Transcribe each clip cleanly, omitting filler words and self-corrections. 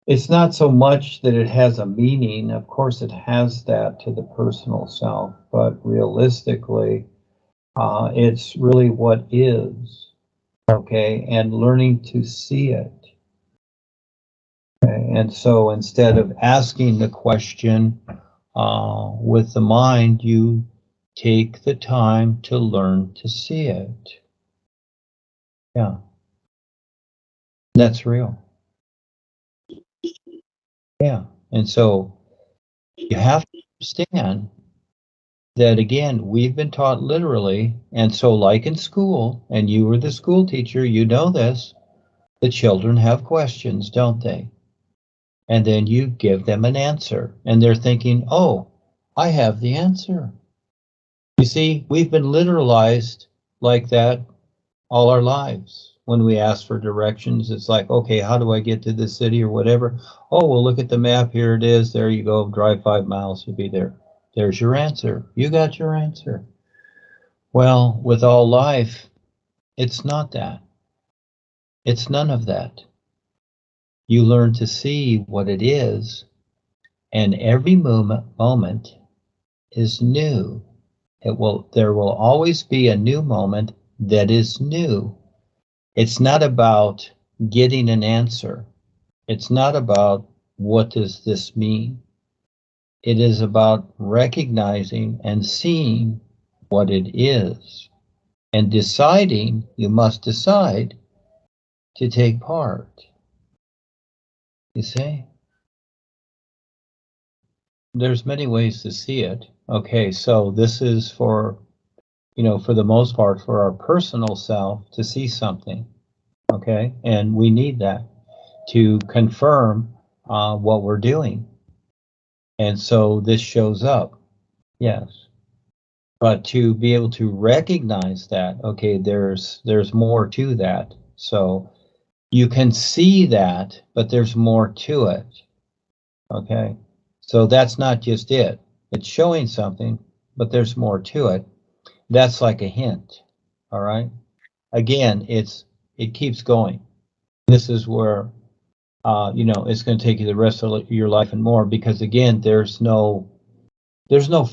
It's not so much that it has a meaning. Of course, it has that to the personal self, but realistically, it's really what is, okay, and learning to see it. Okay? And so instead of asking the question with the mind, you take the time to learn to see it. Yeah, that's real. Yeah, and so you have to understand that, again, we've been taught literally, and so like in school, and you were the school teacher, you know this, the children have questions, don't they? And then you give them an answer, and they're thinking, oh, I have the answer. You see, we've been literalized like that all our lives. When we ask for directions, it's like, okay, how do I get to this city or whatever? Oh, well, look at the map. Here it is. There you go. Drive 5 miles. You'll be there. There's your answer. You got your answer. Well, with all life, it's not that. It's none of that. You learn to see what it is, and every moment is new. There will always be a new moment that is new. It's not about getting an answer. It's not about what does this mean. It is about recognizing and seeing what it is and deciding. You must decide to take part. You see? There's many ways to see it. Okay, so this is for, for the most part, for our personal self to see something. Okay, and we need that to confirm what we're doing. And so this shows up, yes. But to be able to recognize that, okay, there's more to that. So you can see that, but there's more to it. Okay, so that's not just it. It's showing something, but there's more to it. That's like a hint. All right. Again, it keeps going. This is where it's going to take you the rest of your life and more, because again, there's no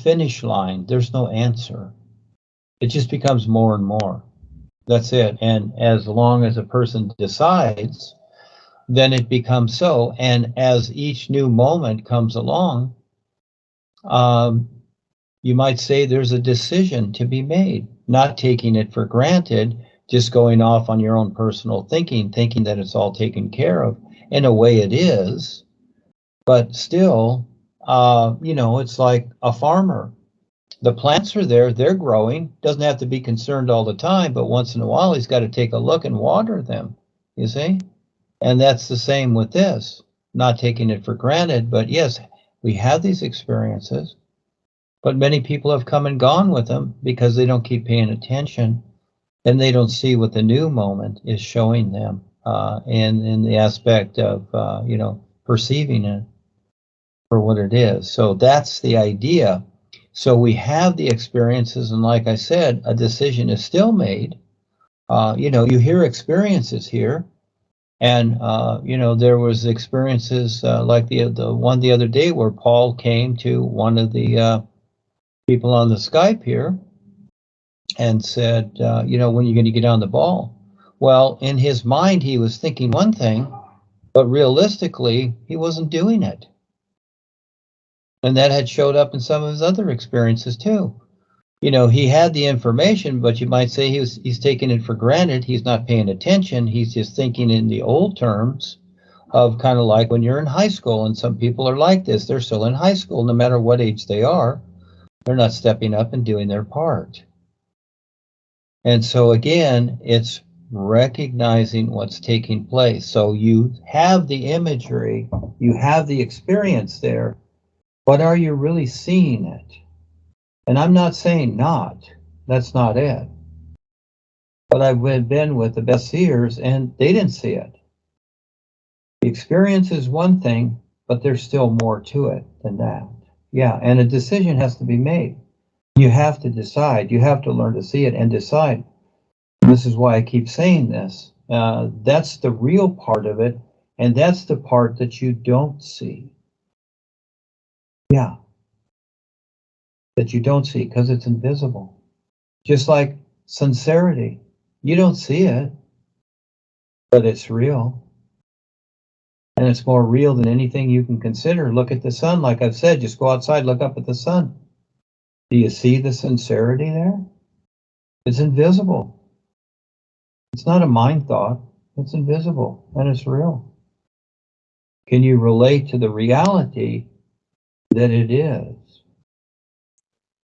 finish line. There's no answer. It just becomes more and more. That's it. And as long as a person decides, then it becomes so. And as each new moment comes along, you might say there's a decision to be made, not taking it for granted, just going off on your own personal thinking that it's all taken care of. In a way it is, but still, it's like a farmer. The plants are there, they're growing, doesn't have to be concerned all the time, but once in a while he's got to take a look and water them, you see? And that's the same with this, not taking it for granted, but yes, we have these experiences, but many people have come and gone with them because they don't keep paying attention, and they don't see what the new moment is showing them in the aspect of, perceiving it for what it is. So that's the idea. So we have the experiences, and like I said, a decision is still made. You hear experiences here, and there was experiences like the one the other day where Paul came to one of the people on the Skype here and said, when are you going to get on the ball? Well, in his mind, he was thinking one thing, but realistically, he wasn't doing it. And that had showed up in some of his other experiences too. He had the information, but you might say he's taking it for granted. He's not paying attention. He's just thinking in the old terms of kind of like when you're in high school, and some people are like this. They're still in high school, no matter what age they are. They're not stepping up and doing their part. And so again, it's recognizing what's taking place. So you have the imagery, you have the experience there, but are you really seeing it? And I'm not saying not, that's not it. But I've been with the best seers and they didn't see it. The experience is one thing, but there's still more to it than that. Yeah, and a decision has to be made. You have to decide, you have to learn to see it and decide. This is why I keep saying this. That's the real part of it. And that's the part that you don't see. Yeah. That you don't see because it's invisible. Just like sincerity. You don't see it, but it's real. And it's more real than anything you can consider. Look at the sun. Like I've said, just go outside, look up at the sun. Do you see the sincerity there? It's invisible. It's not a mind thought. It's invisible and it's real. Can you relate to the reality that it is?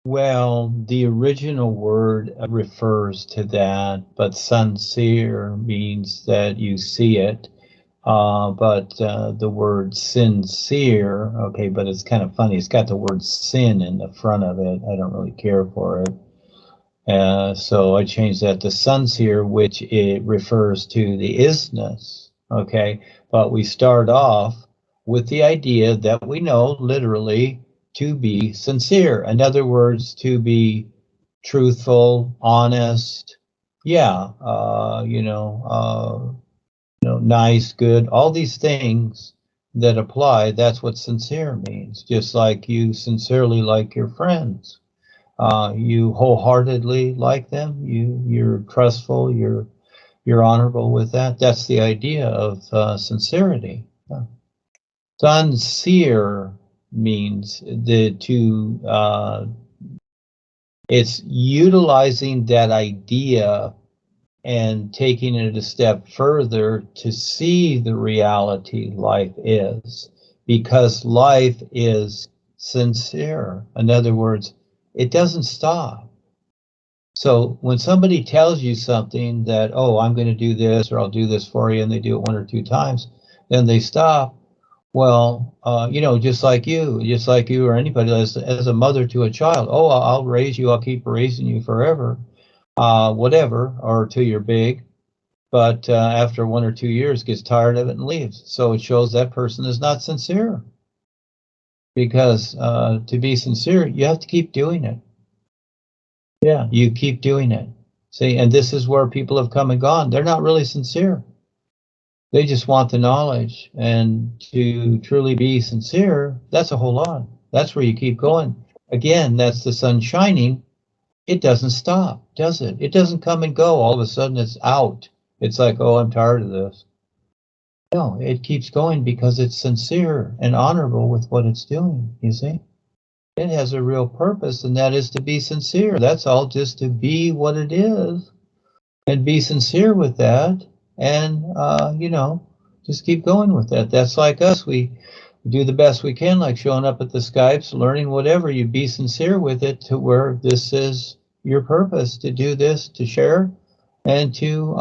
Well, the original word refers to that, but sincere means that you see it. But the word sincere, okay, but it's kind of funny. It's got the word sin in the front of it. I don't really care for it. So I changed that to sincere, which it refers to the isness, okay? But we start off with the idea that we know literally to be sincere. In other words, to be truthful, honest, yeah, nice, good, all these things that apply. That's what sincere means. Just like you sincerely like your friends, you wholeheartedly like them. You're trustful. You're honorable with that. That's the idea of sincerity. Yeah. Sincere means it's utilizing that idea and taking it a step further to see the reality life is, because life is sincere. In other words, it doesn't stop. So when somebody tells you something that, oh, I'm going to do this or I'll do this for you, and they do it 1 or 2 times, then they stop. Well, just like you or anybody as a mother to a child, oh, I'll raise you, I'll keep raising you forever. Whatever, or till you're big, but after 1 or 2 years gets tired of it and leaves. So it shows that person is not sincere, because to be sincere, you have to keep doing it. Yeah, you keep doing it. See, and this is where people have come and gone. They're not really sincere. They just want the knowledge, and to truly be sincere, that's a whole lot. That's where you keep going. Again, that's the sun shining. It doesn't stop, does it? It doesn't come and go. All of a sudden it's out. It's like, oh, I'm tired of this. No, it keeps going because it's sincere and honorable with what it's doing, you see? It has a real purpose, and that is to be sincere. That's all, just to be what it is and be sincere with that, and, just keep going with that. That's like us. We do the best we can, like showing up at the Skypes, learning whatever. You be sincere with it to where this is your purpose, to do this, to share, and to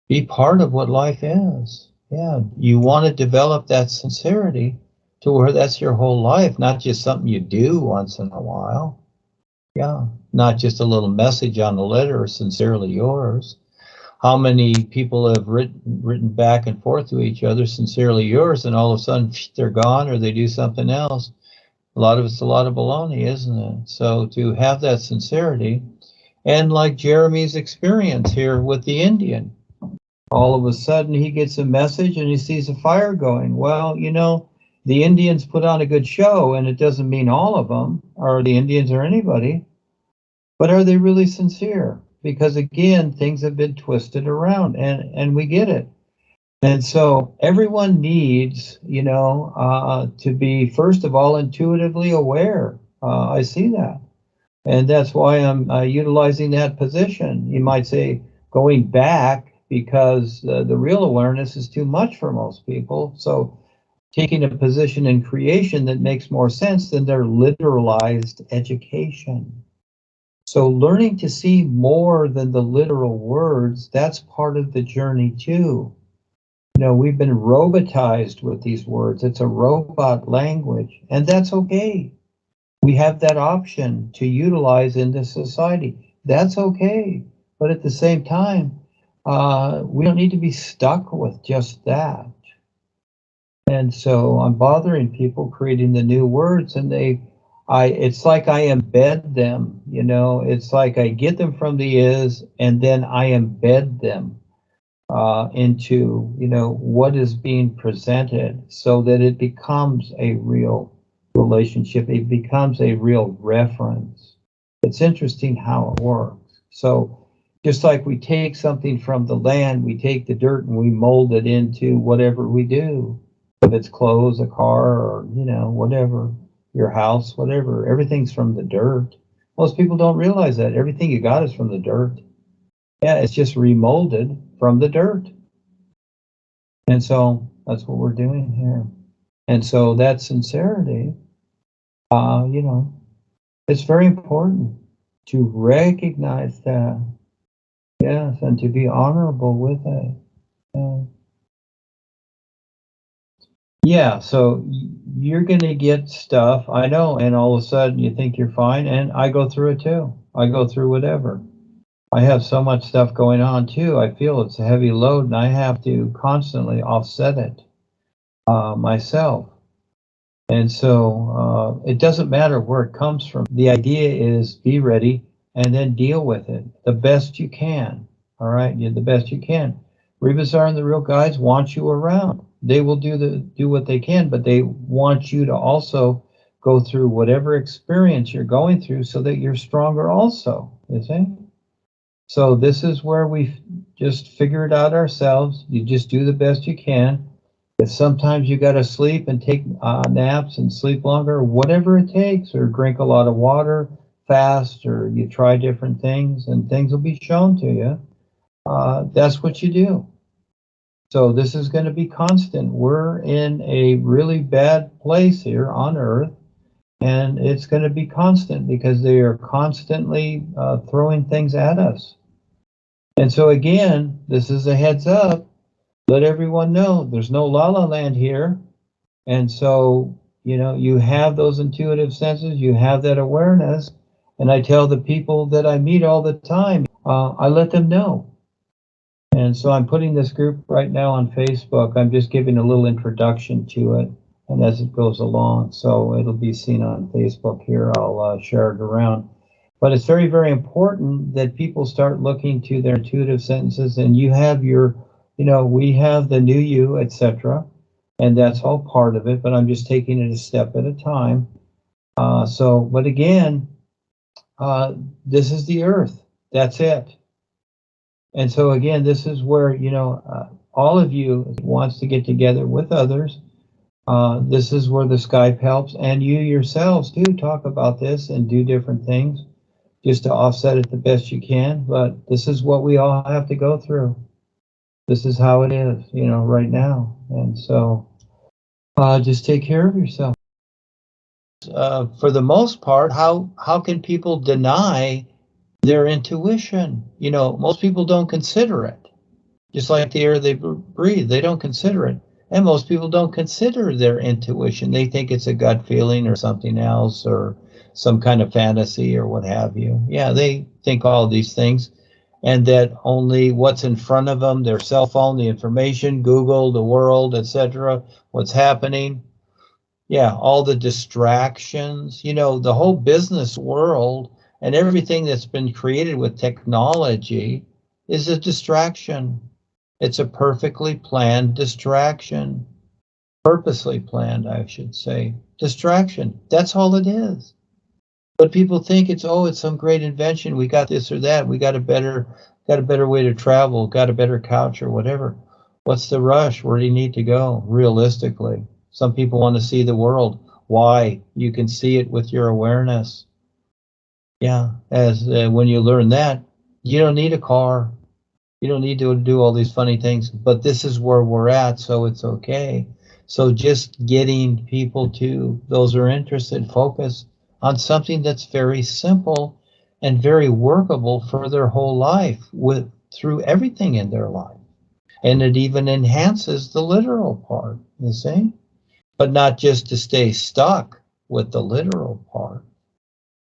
be part of what life is. Yeah, you want to develop that sincerity to where that's your whole life, not just something you do once in a while. Yeah, not just a little message on a letter, sincerely yours. How many people have written back and forth to each other, sincerely yours, and all of a sudden they're gone or they do something else? A lot of it's a lot of baloney, isn't it? So to have that sincerity, and like Jeremy's experience here with the Indian, all of a sudden he gets a message and he sees a fire going. Well, the Indians put on a good show, and it doesn't mean all of them, or the Indians or anybody, but are they really sincere? Because again, things have been twisted around, and we get it. And so everyone needs, to be, first of all, intuitively aware. I see that. And that's why I'm utilizing that position. You might say going back, because the real awareness is too much for most people. So taking a position in creation that makes more sense than their literalized education. So learning to see more than the literal words, that's part of the journey too. We've been robotized with these words. It's a robot language, and that's okay. We have that option to utilize in this society. That's okay. But at the same time, we don't need to be stuck with just that. And so I'm bothering people creating the new words, and it's like I embed them, it's like I get them from the is, and then I embed them. into, what is being presented so that it becomes a real relationship. It becomes a real reference. It's interesting how it works. So just like we take something from the land, we take the dirt and we mold it into whatever we do. If it's clothes, a car, or, whatever, your house, whatever, everything's from the dirt. Most people don't realize that. Everything you got is from the dirt. Yeah, it's just remolded from the dirt. And so that's what we're doing here. And so that sincerity, it's very important to recognize that. Yes, and to be honorable with it. Yeah, so you're going to get stuff, I know, and all of a sudden you think you're fine, and I go through it too. I go through whatever. I have so much stuff going on too. I feel it's a heavy load, and I have to constantly offset it myself. And so it doesn't matter where it comes from. The idea is be ready and then deal with it the best you can. All right, the best you can. Rebazar and the Real Guides want you around. They will do what they can, but they want you to also go through whatever experience you're going through so that you're stronger also, you see? So this is where we just figure it out ourselves. You just do the best you can. If sometimes you got to sleep and take naps and sleep longer, whatever it takes, or drink a lot of water, fast, or you try different things, and things will be shown to you. That's what you do. So this is going to be constant. We're in a really bad place here on Earth, and it's going to be constant because they are constantly throwing things at us. And so again, this is a heads up. Let everyone know there's no la-la land here. And so, you have those intuitive senses, you have that awareness. And I tell the people that I meet all the time, I let them know. And so I'm putting this group right now on Facebook. I'm just giving a little introduction to it, and as it goes along. So it'll be seen on Facebook here. I'll share it around. But it's very, very important that people start looking to their intuitive senses, and you have your, we have the NUUU, etc., and that's all part of it, but I'm just taking it a step at a time. But again, this is the Earth. That's it. And so again, this is where, all of you wants to get together with others. This is where the Skype helps, and you yourselves do talk about this and do different things just to offset it the best you can. But this is what we all have to go through. This is how it is, right now. And so just take care of yourself. For the most part, how can people deny their intuition? Most people don't consider it. Just like the air they breathe, they don't consider it. And most people don't consider their intuition. They think it's a gut feeling or something else or some kind of fantasy or what have you. Yeah, they think all these things, and that only what's in front of them, their cell phone, the information, Google, the world, etc., what's happening. Yeah, all the distractions, the whole business world and everything that's been created with technology is a distraction. It's a perfectly planned distraction. Purposely planned, I should say. Distraction. That's all it is. But people think it's some great invention. We got this or that. We got a better way to travel, got a better couch or whatever. What's the rush? Where do you need to go? Realistically. Some people want to see the world. Why? You can see it with your awareness. Yeah, as when you learn that, you don't need a car. You don't need to do all these funny things, but this is where we're at, so it's okay. So just getting people to, those who are interested, focus on something that's very simple and very workable for their whole life through everything in their life. And it even enhances the literal part, you see? But not just to stay stuck with the literal part.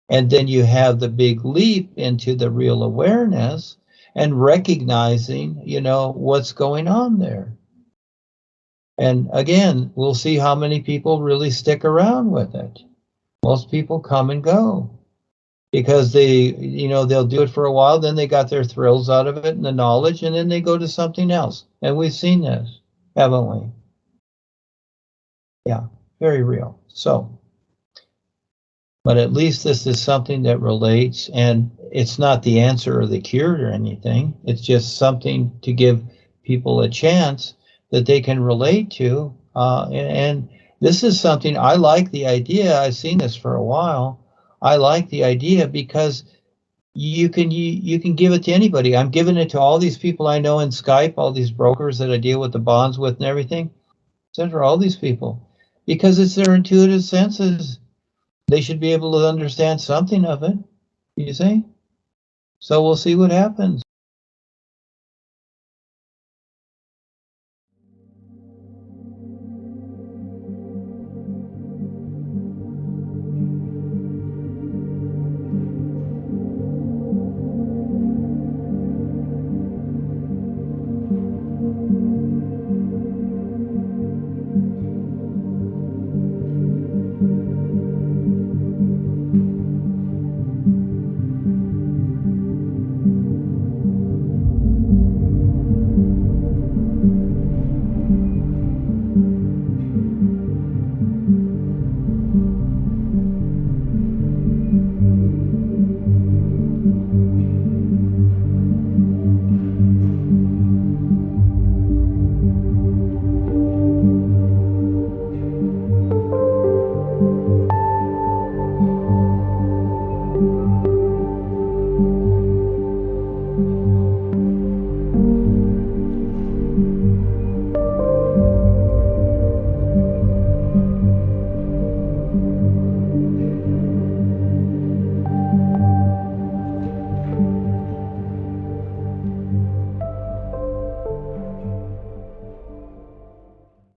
And then you have the big leap into the real awareness and recognizing, what's going on there. And again, we'll see how many people really stick around with it. Most people come and go. because they'll do it for a while, then they got their thrills out of it and the knowledge, and then they go to something else. And we've seen this, haven't we? Yeah, very real. So, but at least this is something that relates, and it's not the answer or the cure or anything. It's just something to give people a chance that they can relate to. And this is something, I like the idea. I've seen this for a while. I like the idea because you can give it to anybody. I'm giving it to all these people I know in Skype, all these brokers that I deal with the bonds with and everything, etc. All these people, because it's their intuitive senses. They should be able to understand something of it, you see? So we'll see what happens.